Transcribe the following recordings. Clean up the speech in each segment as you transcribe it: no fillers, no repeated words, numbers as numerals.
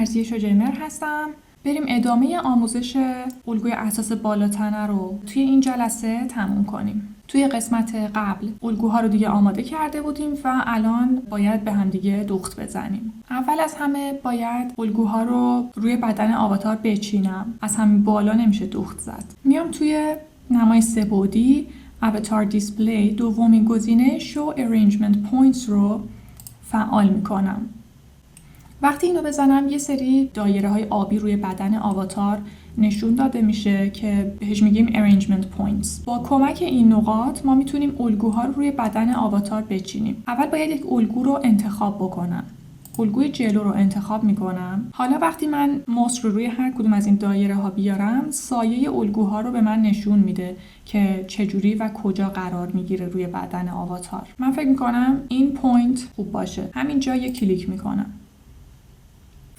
مرضیه شجاعی‌مهر هستم. بریم ادامه آموزش الگوی اساس بالاتنه رو توی این جلسه تموم کنیم. توی قسمت قبل الگوها رو دیگه آماده کرده بودیم و الان باید به هم دیگه دوخت بزنیم. اول از همه باید الگوها رو روی بدن آواتار بچینم. از همین بالا نمیشه دوخت زد. میام توی نمای 3 بعدی آواتار دیسپلی دومین گزینه شو ارنجمنت پوینتس رو فعال میکنم. وقتی اینو بزنم یه سری دایره های آبی روی بدن آواتار نشون داده میشه که بهش میگیم arrangement points. با کمک این نقاط ما میتونیم الگوها رو روی بدن آواتار بچینیم. اول باید یک الگو رو انتخاب بکنم. الگوی جلو رو انتخاب میکنم. حالا وقتی من موس رو روی هر کدوم از این دایره ها بیارم، سایه الگوها رو به من نشون میده که چجوری و کجا قرار میگیره روی بدن آواتار. من فکر میکنم این پوینت خوب باشه. همینجا یه کلیک میکنم.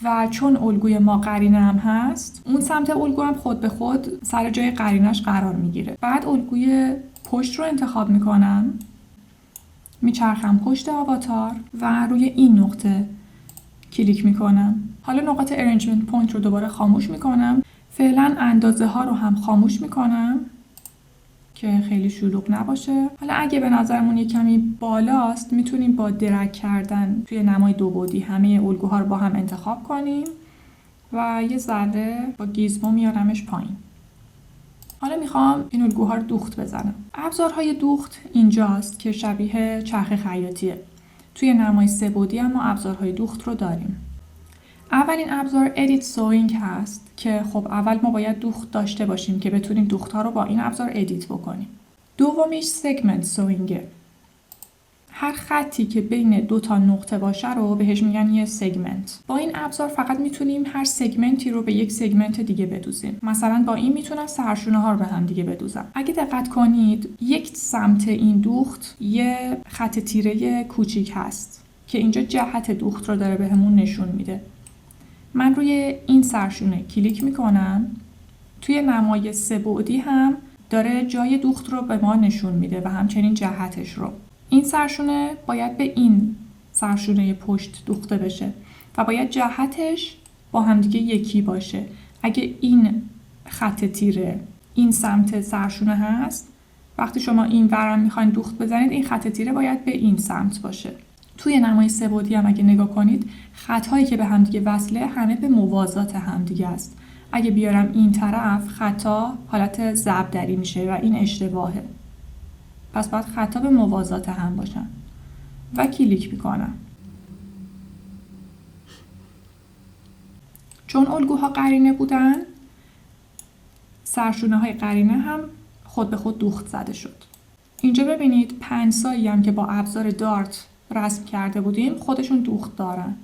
و چون الگوی ما قرینه هم هست، اون سمت الگو هم خود به خود سر جای قرینش قرار میگیره. بعد الگوی پشت رو انتخاب میکنم، میچرخم پشت آواتار و روی این نقطه کلیک میکنم. حالا نقاط ارنجمنت پوینت رو دوباره خاموش میکنم. فعلا اندازه ها رو هم خاموش میکنم که خیلی شلوغ نباشه. حالا اگه به نظرمون یه کمی بالاست میتونیم با درگ کردن توی نمای 2 بعدی همه الگوها رو با هم انتخاب کنیم و یه ذره با گیزمو میارمش پایین. حالا میخوام این الگوها رو دوخت بزنم. ابزارهای دوخت اینجاست که شبیه چرخ خیاطیه. توی نمای 3 بعدی هم ما ابزارهای دوخت رو داریم. اولین ابزار edit sewing هست که خب اول ما باید دوخت داشته باشیم که بتونیم دوخت ها رو با این ابزار ادیت بکنیم. دومیش segment sewingه. هر خطی که بین 2 تا نقطه باشه رو بهش میگن یه سگمنت. با این ابزار فقط میتونیم هر سگمنتی رو به یک سگمنت دیگه بدوزیم. مثلا با این میتونم سرشونه ها رو به هم دیگه بدوزم. اگه دقت کنید یک سمت این دوخت یه خط تیره کوچیک هست که اینجا جهت دوخت رو داره بهمون نشون میده. من روی این سرشونه کلیک میکنم. توی نمای 3 بعدی هم داره جای دوخت رو به ما نشون میده و همچنین جهتش رو. این سرشونه باید به این سرشونه پشت دوخته بشه و باید جهتش با همدیگه یکی باشه. اگه این خط تیره این سمت سرشونه هست، وقتی شما این ورم میخواین دوخت بزنید این خط تیره باید به این سمت باشه. توی نمای 3 بعدی هم اگه نگاه کنید خط‌هایی که به همدیگه وصله همه به موازات همدیگه است. اگه بیارم این طرف خطا حالت ضربدری میشه و این اشتباهه. پس باید خطا به موازات هم باشن و کلیک میکنم. چون الگوها قرینه بودن، سرشونه های قرینه هم خود به خود دوخت زده شد. اینجا ببینید پنسایی هم که با ابزار دارت رسم کرده بودیم خودشون دوخت دارن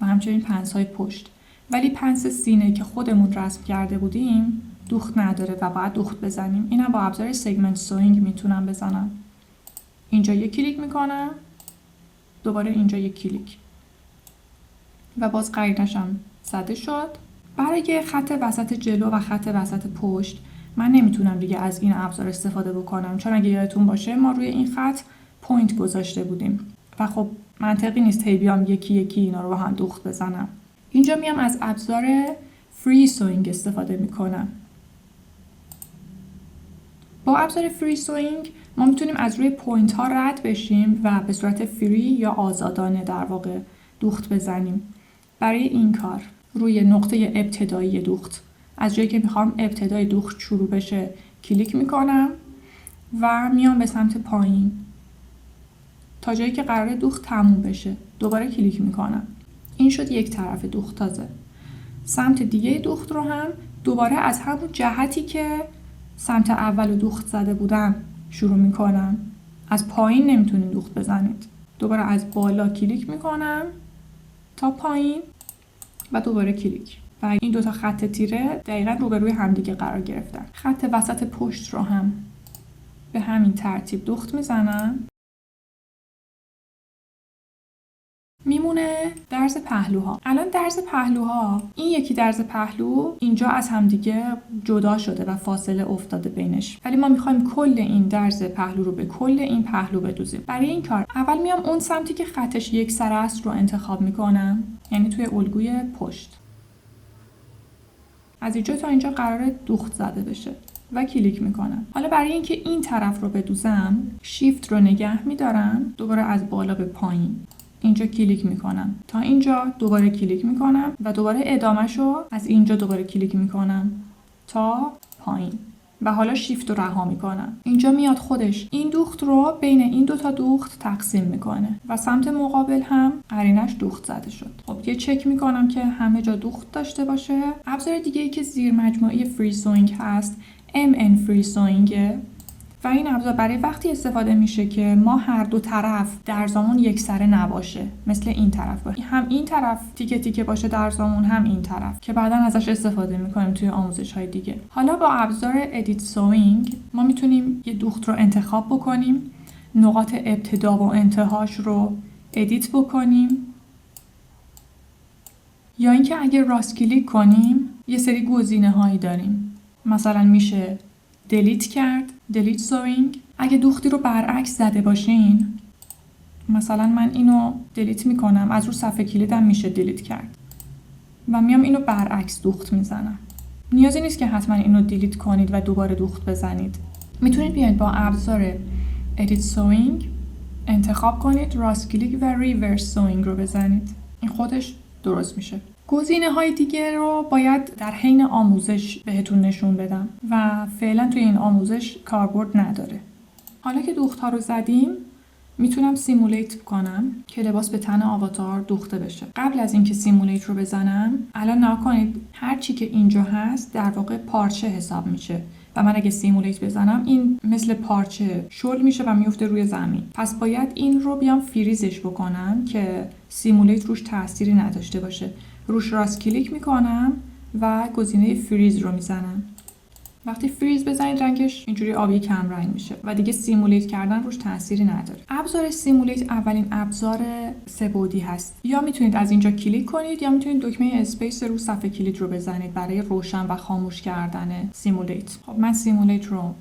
و همچنین پنس‌های پشت. ولی پنس سینه که خودمون رسم کرده بودیم دوخت نداره و باید دوخت بزنیم. اینم با ابزار سگمنت سوینگ میتونم بزنم. اینجا یک کلیک میکنم، دوباره اینجا یک کلیک و باز قرینش هم زده شد. برای خط وسط جلو و خط وسط پشت من نمیتونم دیگه از این ابزار استفاده بکنم، چون اگه یادتون باشه ما روی این خط پوینت گذاشته بودیم و خب منطقی نیست هی بیام یکی یکی اینا رو با هم دوخت بزنم. اینجا میام از ابزار فری سوینگ استفاده میکنم. با ابزار فری سوینگ ما میتونیم از روی پوینت ها رد بشیم و به صورت فری یا آزادانه در واقع دوخت بزنیم. برای این کار روی نقطه ابتدایی دوخت، از جایی که میخوام ابتدای دوخت شروع بشه کلیک میکنم و میام به سمت پایین تا جایی که قراره دوخت تموم بشه دوباره کلیک میکنم. این شد یک طرف دوخت. تازه سمت دیگه دوخت رو هم دوباره از همون جهتی که سمت اول دوخت زده بودم شروع میکنم. از پایین نمیتونید دوخت بزنید. دوباره از بالا کلیک میکنم تا پایین و دوباره کلیک و این دوتا خط تیره دقیقا روبروی همدیگه قرار گرفتن. خط وسط پشت رو هم به همین ترتیب دوخت میزنم میمونه درز پهلوها. الان درز پهلوها، این یکی درز پهلو اینجا از همدیگه جدا شده و فاصله افتاده بینش، ولی ما میخوایم کل این درز پهلو رو به کل این پهلو بدوزیم. برای این کار اول میام اون سمتی که خطش یک سره است رو انتخاب میکنم، یعنی توی الگوی پشت. از اینجا تا اینجا قراره دوخت زده بشه و کلیک میکنم. حالا برای اینکه این طرف رو بدوزم، شیفت رو نگه میدارم، دوباره از بالا به پایین اینجا کلیک میکنم تا اینجا، دوباره کلیک میکنم و دوباره ادامهشو از اینجا دوباره کلیک میکنم تا پایین و حالا شیفت رو رها میکنم. اینجا میاد خودش این دوخت رو بین این دوتا دوخت تقسیم میکنه و سمت مقابل هم قرینش دوخت زده شد. خب یه چک میکنم که همه جا دوخت داشته باشه. ابزار دیگه ای که زیر مجموعه فری سوینگ هست MN فری سوینگه و این ابزار برای وقتی استفاده میشه که ما هر دو طرف درزامون یکسره نباشه، مثل این طرف باشه، هم این طرف تیکه تیکه باشه درزامون، هم این طرف، که بعدا ازش استفاده میکنیم توی آموزش های دیگه. حالا با ابزار ادیت سوینگ ما میتونیم یه دوخت رو انتخاب بکنیم، نقاط ابتدا و انتهاش رو ادیت بکنیم، یا اینکه اگه راست کلیک کنیم یه سری گزینه هایی داریم، مثلا میشه دلیت کرد، دلیت سوینگ. اگه دوختی رو برعکس زده باشین، مثلا من اینو دلیت میکنم، از رو صفحه کلیدم میشه دلیت کرد و میام اینو برعکس دوخت میزنم. نیازی نیست که حتما اینو دلیت کنید و دوباره دوخت بزنید. میتونید بیاید با ابزار ادیت سوینگ انتخاب کنید، راست کلیک و ریورس سوینگ رو بزنید، این خودش درست میشه. گزینه های دیگه رو باید در حین آموزش بهتون نشون بدم و فعلا توی این آموزش کاربرد نداره. حالا که دوخت ها رو زدیم میتونم سیمولیت کنم که لباس به تن آواتار دوخته بشه. قبل از اینکه سیمولیت رو بزنم الان نگاه کنید هر چی که اینجا هست در واقع پارچه حساب میشه و من اگه سیمولیت بزنم این مثل پارچه شل میشه و میفته روی زمین. پس باید این رو بیام فریزش بکنم که سیمولیت روش تأثیری نداشته باشه. روش راست کلیک میکنم و گزینه فریز رو میزنم. وقتی فریز بزنید رنگش اینجوری آبی کم رنگ میشه و دیگه سیمولیت کردن روش تأثیری نداره. ابزار سیمولیت اولین ابزار سه‌بعدی هست. یا میتونید از اینجا کلیک کنید یا میتونید دکمه اسپیس رو صفحه کلید رو بزنید برای روشن و خاموش کردن سیمولیت. خب من سیمولیت رو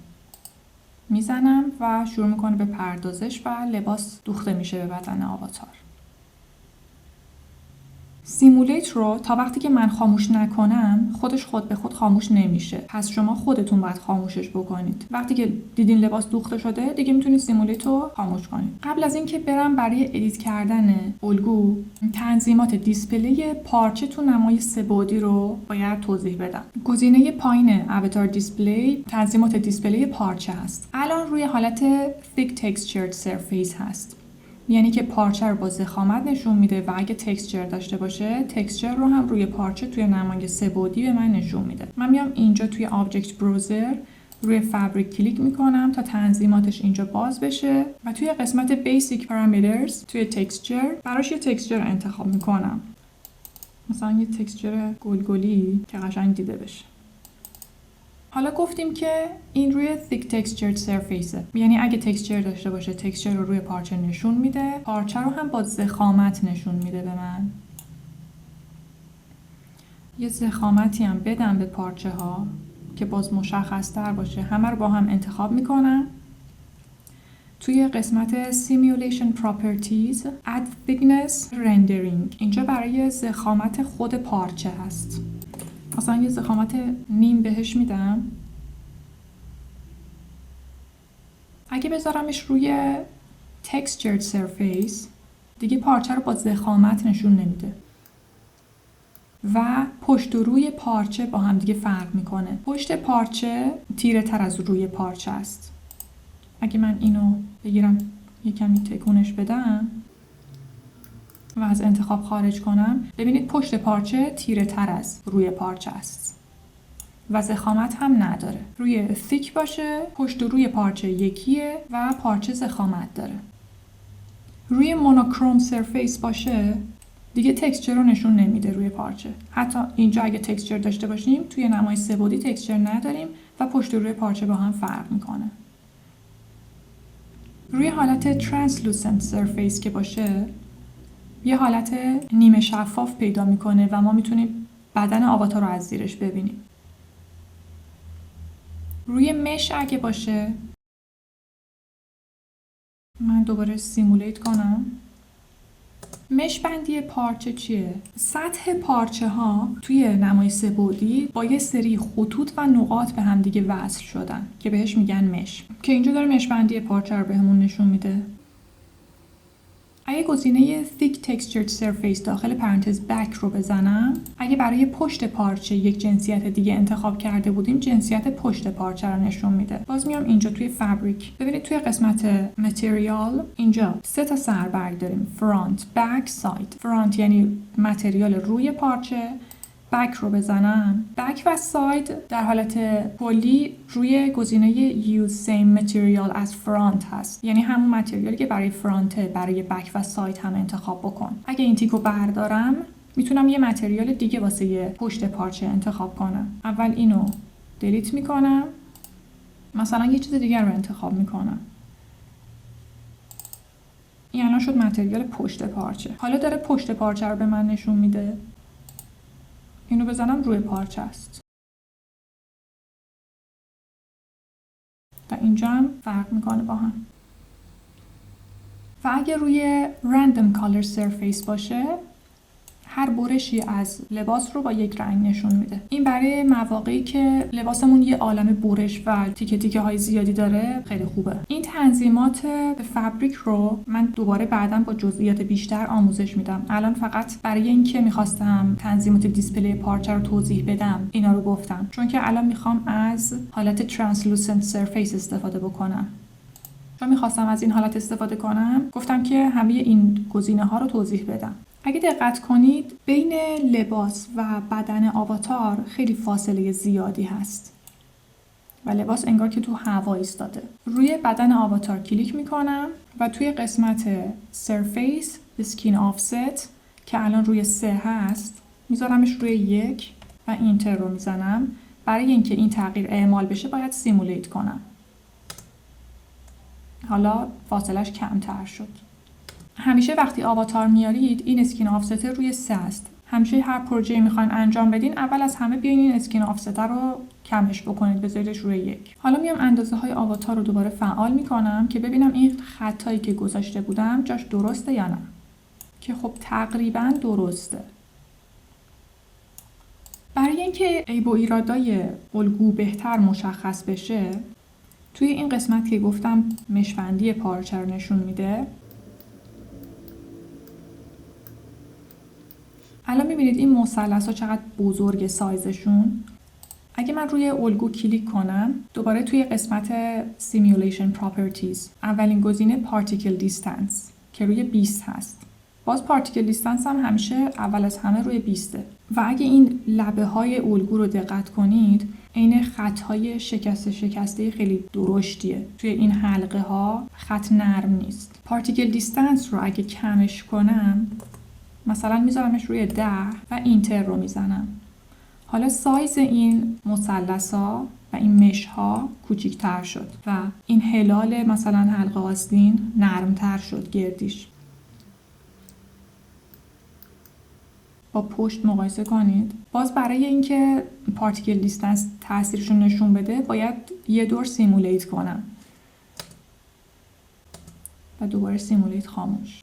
میزنم و شروع میکنه به پردازش و لباس دوخته میشه به بدن آواتار. سیمولیت رو تا وقتی که من خاموش نکنم خودش خود به خود خاموش نمیشه. پس شما خودتون باید خاموشش بکنید. وقتی که دیدین لباس دوخته شده دیگه میتونید سیمولیت رو خاموش کنید. قبل از اینکه برم برای ادیت کردن الگو، تنظیمات دیسپلی پارچه تو نمای سه‌بعدی رو باید توضیح بدم. گزینه پایین اواتار دیسپلی تنظیمات دیسپلی پارچه هست. الان روی حالت thick textured surface هست. یعنی که پارچه رو با ضخامت نشون میده و اگه تکسچر داشته باشه تکسچر رو هم روی پارچه توی نمای سه‌بعدی به من نشون میده. من میام اینجا توی آبجکت بروزر روی فابریک کلیک میکنم تا تنظیماتش اینجا باز بشه و توی قسمت بیسیک پارامترز توی تکسچر براش یه تکسچر انتخاب میکنم، مثلا یه تکسچر گلگلی که قشنگ دیده بشه. حالا گفتیم که این روی thick textured surface، یعنی اگه تکسچر داشته باشه تکسچر رو روی پارچه نشون میده، پارچه رو هم با ضخامت نشون میده به من. یه ضخامتی هم بدم به پارچه ها که باز مشخص تر باشه. همه رو با هم انتخاب میکنم. توی قسمت simulation properties add thickness rendering اینجا برای ضخامت خود پارچه هست. مثلا یه ضخامت نیم بهش میدم. اگه بذارمش روی textured surface دیگه پارچه رو با ضخامت نشون نمیده و پشت و روی پارچه با هم دیگه فرق میکنه. پشت پارچه تیره تر از روی پارچه است. اگه من اینو بگیرم یه کمی تکونش بدم و از انتخاب خارج کنم، ببینید پشت پارچه تیره تر از روی پارچه است و ضخامت هم نداره. روی ثیک باشه پشت و روی پارچه یکیه و پارچه ضخامت داره. روی مونوکروم سرفیس باشه دیگه تکسچر رو نشون نمیده روی پارچه. حتی اینجا اگه تکسچر داشته باشیم توی نمای سه‌بعدی تکسچر نداریم و پشت و روی پارچه با هم فرق میکنه. روی حالت translucent surface که باشه یه حالت نیمه شفاف پیدا میکنه و ما میتونیم بدن آواتار رو از زیرش ببینیم. روی مش اگه باشه، من دوباره سیمولیت کنم. مش بندی پارچه چیه؟ سطح پارچه ها توی نمای سه‌بعدی با یه سری خطوط و نقاط به هم دیگه وصل شدن که بهش میگن مش، که اینجا داره مش بندی پارچه رو بهمون نشون میده. اگه گزینه Thick Textured Surface داخل پرانتز back رو بزنم، اگه برای پشت پارچه یک جنسیت دیگه انتخاب کرده بودیم، جنسیت پشت پارچه رو نشون میده. باز میام اینجا توی فابریک، ببینید توی قسمت متریال اینجا 3 تا سربرگ داریم: Front, Back, Side. Front یعنی متریال روی پارچه، بک رو بزنم، بک و ساید در حالت کلی روی گزینه Use same material as front هست، یعنی همون متریالی که برای فرانته برای بک و ساید هم انتخاب بکن. اگه این تیکو بردارم میتونم یه متریال دیگه واسه پشت پارچه انتخاب کنم. اول اینو دلیت میکنم، مثلا یه چیز دیگر رو انتخاب میکنم. این الان شد متریال پشت پارچه. حالا داره پشت پارچه رو به من نشون میده. اینو بزنم روی پارچه است و اینجا هم فرق میکنه با هم. و اگه روی Random Color Surface باشه، هر برشی از لباس رو با یک رنگ نشون میده. این برای مواقعی که لباسمون یه عالم برش و تیکه تیکه های زیادی داره خیلی خوبه. این تنظیمات فابریک رو من دوباره بعداً با جزئیات بیشتر آموزش میدم. الان فقط برای اینکه میخواستم تنظیمات دیسپلی پارچه رو توضیح بدم اینا رو گفتم، چون که الان میخوام از حالت Translucent Surface استفاده بکنم. چون میخواستم از این حالت استفاده کنم، گفتم که همه این گزینه ها رو توضیح بدم. اگه دقت کنید بین لباس و بدن آواتار خیلی فاصله زیادی هست و لباس انگار که تو هوا ایستاده. روی بدن آواتار کلیک میکنم و توی قسمت Surface Skin Offset که الان روی 3 هست میذارمش روی 1 و اینتر رو میزنم. برای اینکه این تغییر اعمال بشه باید سیمولیت کنم. حالا فاصلش کمتر شد. همیشه وقتی آواتار میارید این اسکین آفست روی 3 است. همیشه هر پروژه‌ای میخواین انجام بدین اول از همه بیاین این اسکین آفست رو کمش بکنید، بذاریدش روی 1. حالا میام اندازه های آواتار رو دوباره فعال میکنم که ببینم این خطایی که گذاشته بودم جاش درسته یا نه، که خب تقریبا درسته. برای اینکه عیب و ایرادای الگو بهتر مشخص بشه، توی این قسمت که گفتم مشبندی پارچه رو نشون میده، الان میبینید این مثلث ها چقدر بزرگ سایزشون. اگه من روی الگو کلیک کنم، دوباره توی قسمت Simulation Properties اولین گزینه Particle Distance که روی 20 هست. باز Particle Distance هم همیشه اول از همه روی 20. و اگه این لبه های الگو رو دقت کنید، عین خط های شکسته خیلی درشتیه. توی این حلقه ها خط نرم نیست. Particle Distance رو اگه کمش کنم، مثلا میذارمش روی 10 و اینتر رو میزنم. حالا سایز این مثلث‌ها و این مش‌ها کوچیک‌تر شد و این هلال مثلا حلقه آستین نرم‌تر شد گردیش. با پشت مقایسه کنید. باز برای اینکه پارتیکل دیستنس تاثیرش رو نشون بده باید یه دور سیمولیت کنم و دوباره سیمولیت خاموش.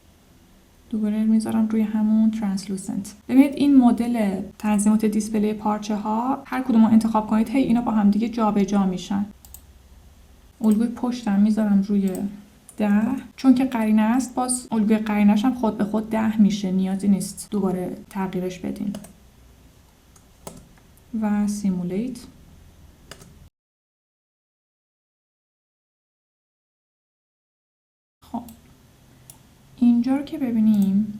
دوباره میذارم روی همون ترانسلوسنت. ببینید این مدل تنظیمات دیسپلی پارچه ها هر کدوم رو انتخاب کنید هی اینا با هم دیگه جابجا میشن. الگوی پشتم میذارم روی 10 چون که قرینه است. باز الگوی قرینش هم خود به خود 10 میشه، نیازی نیست دوباره تغییرش بدین. و سیمولیت. خب اینجا رو که ببینیم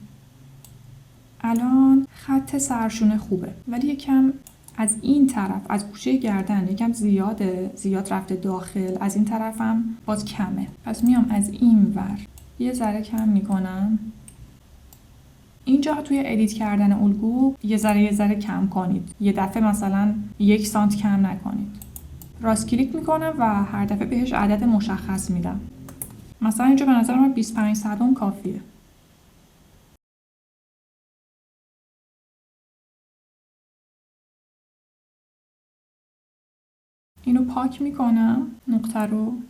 الان خط سرشونه خوبه، ولی یکم از این طرف از گوشه گردن یکم زیاد رفته داخل، از این طرف هم باز کمه. پس میام از این ور یه ذره کم میکنم. اینجا توی ادیت کردن الگو یه ذره کم کنید. یه دفعه مثلا 1 سانت کم نکنید. راست کلیک میکنم و هر دفعه بهش عدد مشخص میدم. مثلا اینجا به نظر من 25 صدم کافیه. اینو پاک میکنم نقطه رو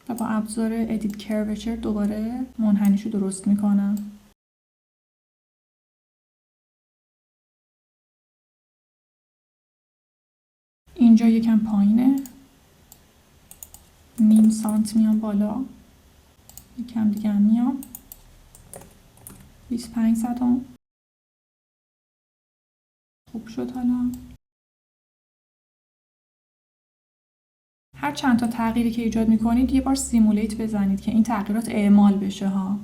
و با ابزار Edit Curvature دوباره منحنیشو درست میکنم. اینجا یکم پایینه، نیم سانت میام بالا، یکم دیگه هم میام 25 صدم. خوب شد. حالا هر چند تا تغییری که ایجاد میکنید یه بار سیمولیت بزنید که این تغییرات اعمال بشه ها.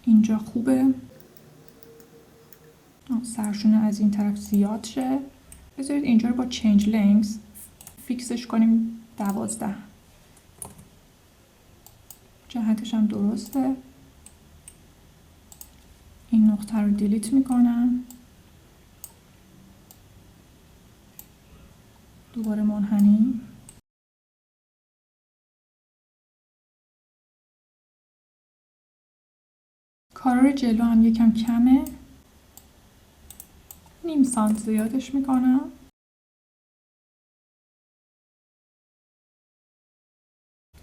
اینجا خوبه، سرشونه از این طرف زیاد شه. بذارید اینجا رو با چنج لنگز فیکسش کنیم 12. جهتش هم درسته. این نقطه رو دیلیت میکنم، دوباره منحنی. کارار جلو هم یکم کمه، نیم سانت زیادش میکنم.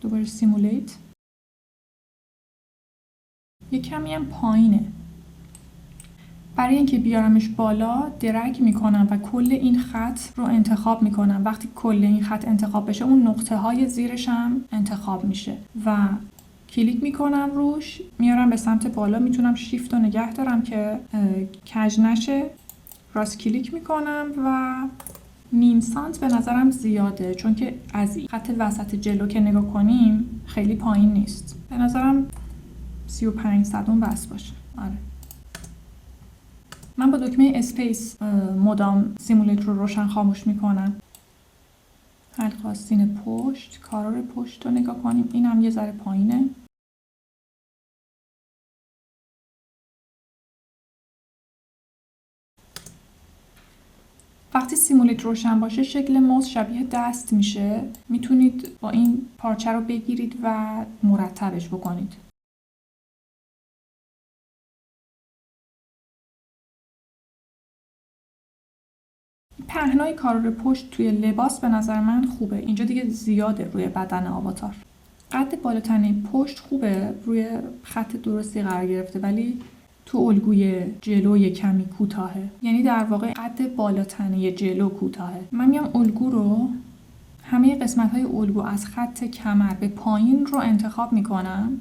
دوباره سیمولیت. یک کمی هم پایینه. برای اینکه بیارمش بالا درگ میکنم و کل این خط رو انتخاب میکنم. وقتی کل این خط انتخاب بشه اون نقطه های زیرش هم انتخاب میشه و کلیک میکنم روش، میارم به سمت بالا. میتونم شیفت رو نگه دارم که کج نشه. راست کلیک میکنم و نیم سانت به نظرم زیاده، چون که از خط وسط جلو که نگاه کنیم خیلی پایین نیست. به نظرم 35 صدم بس باشه. آره. من با دکمه اسپیس مدام سیمولیت رو روشن خاموش میکنم. حلقه آستین پشت، کارار پشت رو نگاه کنیم. این هم یه ذره پایینه. وقتی سیمولیت روشن باشه شکل موز شبیه دست میشه. میتونید با این پارچه رو بگیرید و مرتبش بکنید. پهنای کارار پشت توی لباس به نظر من خوبه. اینجا دیگه زیاده روی بدن آواتار. قد بالاتنه پشت خوبه، روی خط درستی قرار گرفته، ولی تو الگوی جلو کمی کوتاهه. یعنی در واقع قد بالاتنه جلو کوتاهه. من میام الگو رو، همه قسمت‌های الگو از خط کمر به پایین رو انتخاب میکنم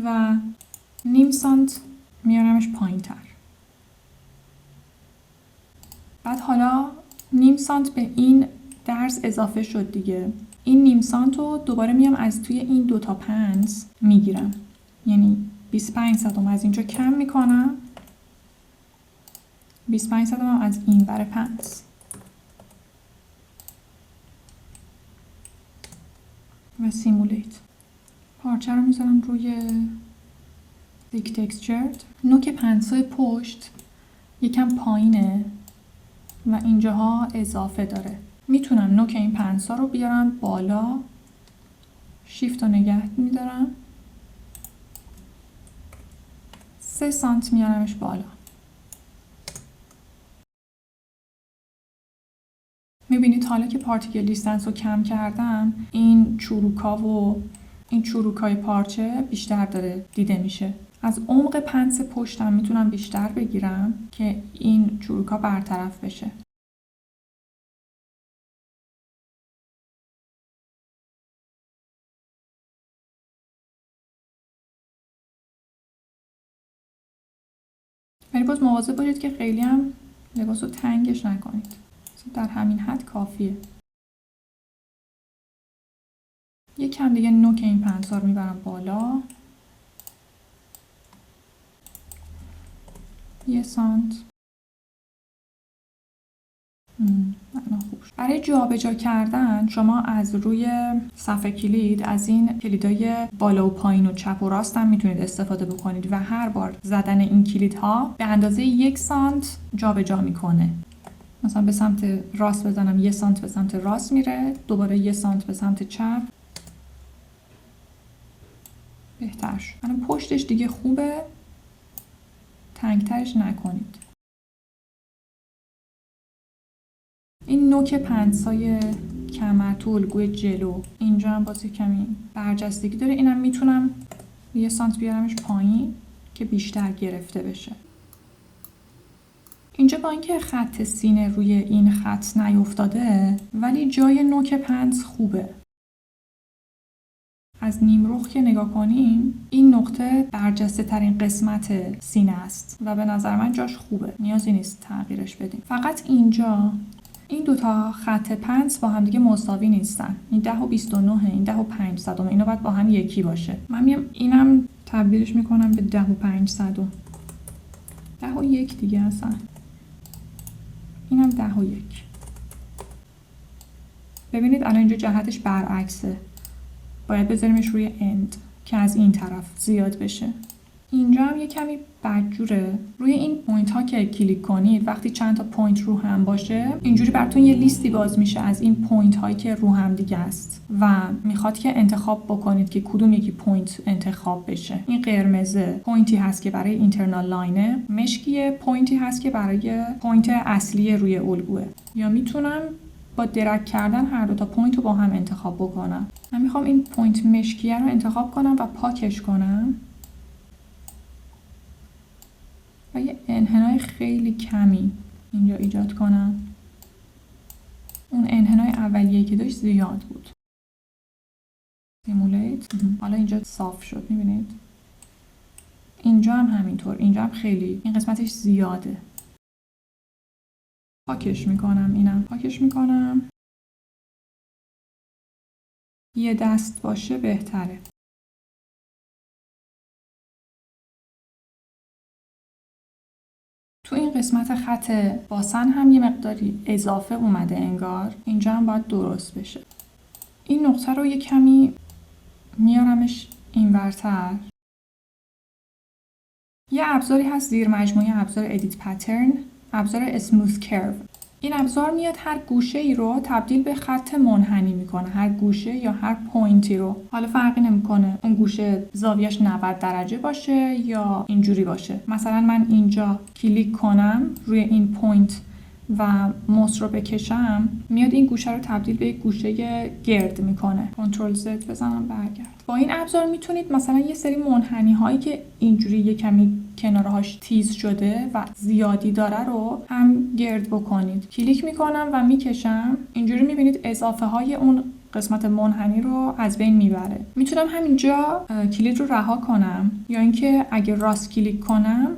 و نیم سانت میارمش پایین‌تر. بعد حالا نیم سانت به این درز اضافه شد دیگه. این نیم سانت رو دوباره میام از توی این دوتا پنس میگیرم، یعنی 25 صدم از اینجا کم میکنم، 25 صدم هم از این بر پنس و سیمولیت. پارچه رو میذارم روی دیک تکسچرد. نوک پنسای پشت یکم پایینه و اینجاها اضافه داره. میتونم نوک این پنسا رو بیارم بالا، شیفت رو نگه میدارم، 3 سانت میارمش بالا. میبینید حالا که پارتیکل دیستنس رو کم کردم، این چروکا و این چروکای پارچه بیشتر داره دیده میشه. از عمق پنس پشتم میتونم بیشتر بگیرم که این چروکا برطرف بشه. ولی باز مواظب باشید که خیلی هم لباس رو تنگش نکنید. در همین حد کافیه. یکم دیگه نوک این پنسا رو میبرم بالا، 1 سانت. برای جابجا کردن شما از روی صفحه کلید از این کلیدای بالا و پایین و چپ و راست هم میتونید استفاده بکنید و هر بار زدن این کلیدها به اندازه 1 سانت جابجا میکنه. مثلا به سمت راست بزنم 1 سانت به سمت راست میره، دوباره 1 سانت به سمت چپ. بهتر شد. الان پشتش دیگه خوبه، تنگترش نکنید. این نوک پنسای کمر تو الگوی جلو اینجا هم باز کمی برجستگی داره. اینم میتونم 1 سانت بیارمش پایین که بیشتر گرفته بشه. اینجا با اینکه خط سینه روی این خط نیفتاده ولی جای نوک پنس خوبه. از نیمرخ که نگاه کنیم این نقطه برجسته ترین قسمت سینه است و به نظر من جاش خوبه، نیازی نیست تغییرش بدیم. فقط اینجا این دوتا خط پنس با هم دیگه مساوی نیستن. این 10 و 29 این 10 و 500 اینا باید با هم یکی باشه. من میام اینم تبدیلش میکنم به 10 و 500 10 و 1 دیگه اصلا. اینم 10 و 1. ببینید الان اینجا جهتش برعکسه. باید بذاریمش روی اند که از این طرف زیاد بشه. اینجا هم یه کمی بدجوره. روی این پوینت ها که کلیک کنید وقتی چند تا پوینت رو هم باشه اینجوری براتون یه لیستی باز میشه از این پوینت هایی که رو هم دیگه است و میخواد که انتخاب بکنید که کدوم یکی پوینت انتخاب بشه. این قرمزه پوینتی هست که برای اینترنال لاینه، مشکیه پوینتی هست که برای پوینت اصلی روی الگوه. یا میتونم با درگ کردن هر دو تا پوینت رو با هم انتخاب بکنم. من میخوام این پوینت مشکیه رو انتخاب کنم و پاکش کنم و یه انحنای خیلی کمی اینجا ایجاد کنم. اون انحنای اولیه‌ای که داشت زیاد بود. سیمولیت. حالا اینجا صاف شد، میبینید؟ اینجا هم همینطور. اینجا هم خیلی این قسمتش زیاده. پاکش میکنم. اینم پاکش میکنم. یه دست باشه بهتره. تو این قسمت خط باسن هم یه مقداری اضافه اومده انگار. اینجا هم باید درست بشه. این نقطه رو یه کمی میارمش اینورتر. یه ابزاری هست زیر مجموعه ابزار ادیت پترن، ابزار اسموث کرو. این ابزار میاد هر گوشه ای رو تبدیل به خط منحنی میکنه، هر گوشه یا هر پوینتی رو. حالا فرقی نمیکنه اون گوشه زاویه‌اش 90 درجه باشه یا اینجوری باشه. مثلا من اینجا کلیک کنم روی این پوینت و موس رو بکشم میاد این گوشه رو تبدیل به یک گوشه گرد میکنه. کنترل زد بزنم برگرد. با این ابزار میتونید مثلا یه سری منحنی هایی که اینجوری یه کمی کنارهاش تیز شده و زیادی داره رو هم گرد بکنید. کلیک میکنم و میکشم. اینجوری میبینید اضافه های اون قسمت منحنی رو از بین میبره. میتونم همینجا کلید رو رها کنم یا اینکه اگه راست کلیک کنم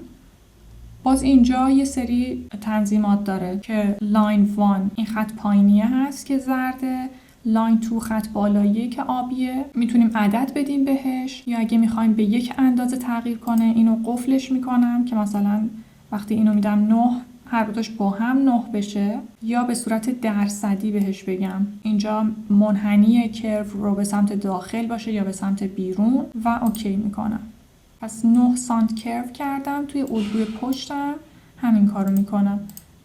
باز اینجا یه سری تنظیمات داره که لاین 1 این خط پایینیه هست که زرده، لاین 2 خط بالاییه که آبیه. میتونیم عدد بدیم بهش یا اگه میخوایم به یک اندازه تغییر کنه اینو قفلش میکنم که مثلا وقتی اینو میدم 9 هر دوتاش با هم 9 بشه یا به صورت درصدی بهش بگم اینجا منحنی کرو رو به سمت داخل باشه یا به سمت بیرون و اوکی میکنم. پس 9 سانت کرو کردم. توی الگوی پشتم همین کارو میکنم.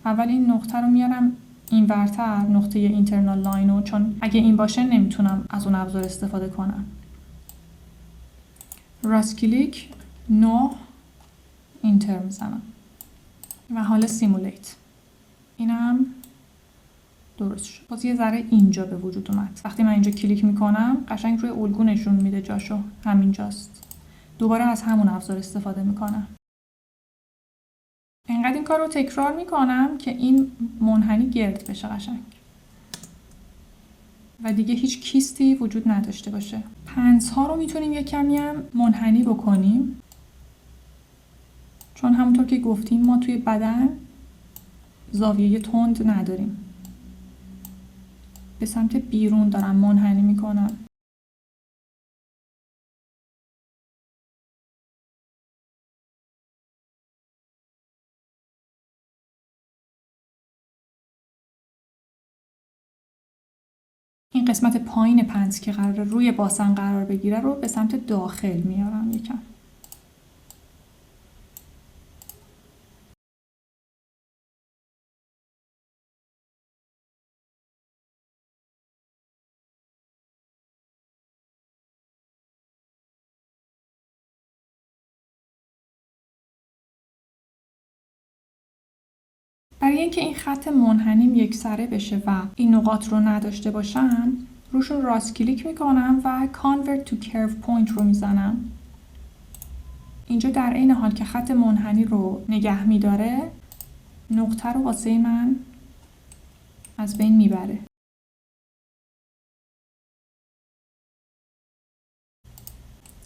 اول این نقطه رو میارم اینورتر، نقطه اینترنال لاینو، چون اگه این باشه نمیتونم از اون ابزار استفاده کنم. راست کلیک 9 اینتر میزنم و حالا سیمولیت. اینم درست شد. باز یه ذره اینجا به وجود اومد. وقتی من اینجا کلیک میکنم قشنگ روی الگو نشون میده جاشو، همینجاست. دوباره از همون ابزار استفاده میکنم. اینقدر این کار رو تکرار میکنم که این منحنی گرد بشه قشنگ و دیگه هیچ کیستی وجود نداشته باشه. پنس ها رو میتونیم یه کمی هم منحنی بکنیم چون همونطور که گفتیم ما توی بدن زاویه تند نداریم. به سمت بیرون دارم منحنی میکنم. این قسمت پایین پنس که قراره روی باسن قرار بگیره رو به سمت داخل میارم یکم. برای اینکه این خط منحنیم یکسره بشه و این نقاط رو نداشته باشم، روشون راست کلیک میکنم و Convert to Curve Point رو میزنم. اینجا در عین حال که خط منحنی رو نگه میداره، نقطه رو واسه من از بین میبره.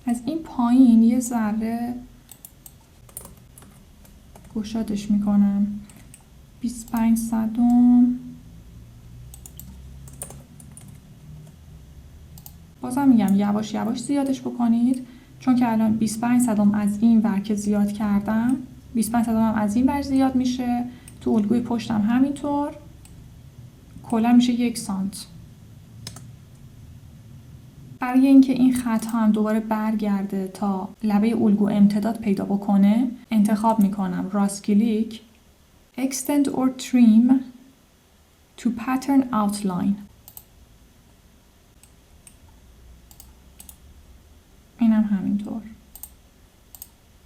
از این پایین یه ذره گشادش میکنم. 25 صدم. بازم میگم یواش یواش زیادش بکنید، چون که الان 25 صدم از این ور که زیاد کردم، 25 صدم هم از این ور زیاد میشه. تو الگوی پشتم همینطور. کلا میشه 1 سانت. برای اینکه این خط هم دوباره برگرده تا لبه الگو امتداد پیدا بکنه، انتخاب میکنم راست کلیک Extend or Trim to Pattern Outline. اینم همینطور.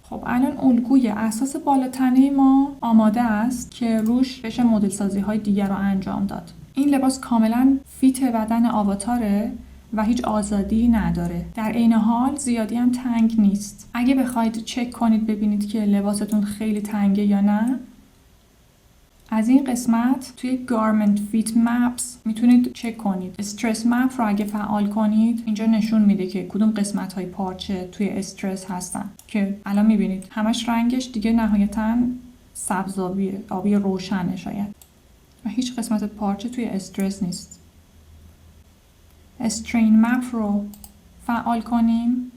خب الان الگوی اساس بالاتنه ما آماده است که روش بشه مدل سازی های دیگر رو انجام داد. این لباس کاملا فیت بدن آواتاره و هیچ آزادی نداره. در عین حال زیادی هم تنگ نیست. اگه بخواید چک کنید ببینید که لباستون خیلی تنگه یا نه، از این قسمت توی Garment Fit Maps میتونید چک کنید. استرس مپ رو اگه فعال کنید، اینجا نشون میده که کدوم قسمت های پارچه توی استرس هستن، که الان میبینید همش رنگش دیگه نهایتاً سبزآبیه، آبی روشنه شاید، و هیچ قسمت پارچه توی استرس نیست. استرین مپ رو فعال کنیم.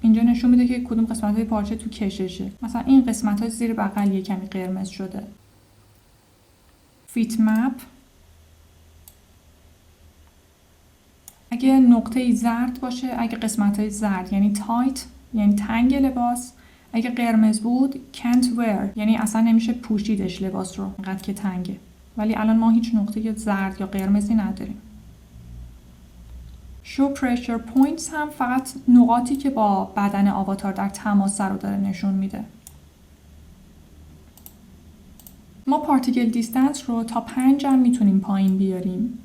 اینجا نشون میده که کدوم قسمت های پارچه تو کششه. مثلا این قسمت های زیر بغل یه کمی قرمز شده. فیت مپ. اگه نقطه زرد باشه، اگه قسمت های زرد یعنی تایت یعنی تنگ لباس، اگه قرمز بود can't wear یعنی اصلا نمیشه پوشیدش لباس رو اینقدر که تنگه. ولی الان ما هیچ نقطه زرد یا قرمزی نداریم. Show Pressure Points هم فقط نقاطی که با بدن آواتار در تماس رو داره نشون میده. ما پارتیکل دیستنس رو تا 5 هم میتونیم پایین بیاریم.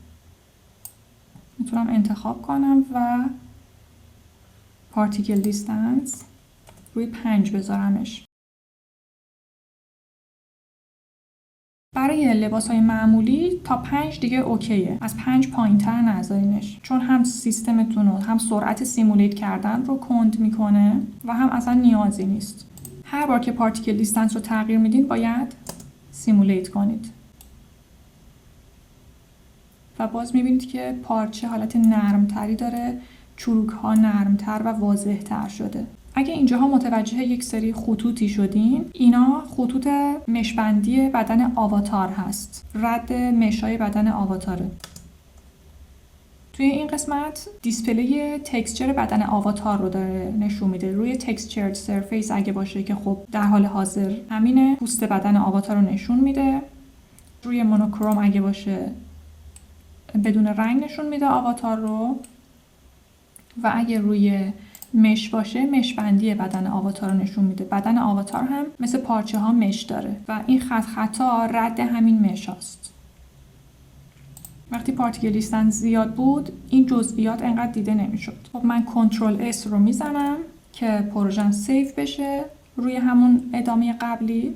میتونم انتخاب کنم و پارتیکل دیستنس روی 5 بذارمش. برای لباس‌های معمولی تا 5 دیگه اوکیه. از 5 پایین‌تر نذارینش، چون هم سیستمتون رو هم سرعت سیمولیت کردن رو کند میکنه و هم اصلا نیازی نیست. هر بار که پارتیکل دیستنس رو تغییر میدین باید سیمولیت کنید. و باز میبینید که پارچه حالت نرمتری داره، چروک‌ها نرمتر و واضح‌تر شده. اگه اینجاها متوجه یک سری خطوطی شدین، اینا خطوط مشبندی بدن آواتار هست. رد مشای بدن آواتاره. توی این قسمت دیسپلی تکسچر بدن آواتار رو داره نشون میده. روی تکسچرد سرفیس اگه باشه که خب در حال حاضر همینه، پوست بدن آواتار رو نشون میده. روی مونوکروم اگه باشه بدون رنگ نشون میده آواتار رو. و اگه روی مش باشه مشبندی بدن آواتار رو نشون میده. بدن آواتار هم مثل پارچه ها مش داره و این خطا رد همین مش هاست. وقتی پارتیکل دیستنس زیاد بود این جزئیات انقدر دیده نمیشد. خب من کنترل S رو میزنم که پروژم سیو بشه روی همون ادامه قبلی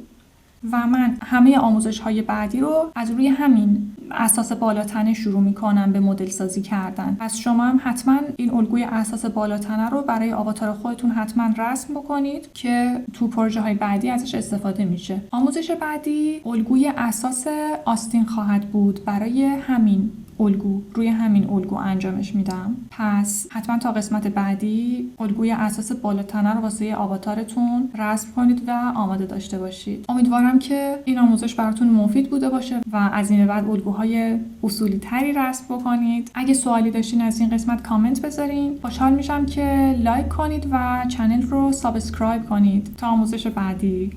و من همه آموزش های بعدی رو از روی همین اساس بالاتنه شروع میکنم به مدل سازی کردن. پس شما هم حتما این الگوی اساس بالاتنه رو برای آواتار خودتون حتما رسم بکنید که تو پروژه های بعدی ازش استفاده میشه. آموزش بعدی الگوی اساس آستین خواهد بود. برای همین الگو روی همین الگو انجامش میدم. پس حتما تا قسمت بعدی الگوی اساس بالاتنه رو واسه آواتارتون رسم کنید و آماده داشته باشید. امیدوارم که این آموزش براتون مفید بوده باشه و از این به بعد الگوهای اصولی تری رسم بکنید. اگه سوالی داشتین از این قسمت کامنت بذارین. خوشحال میشم که لایک کنید و چنل رو سابسکرایب کنید. تا آموزش بعدی.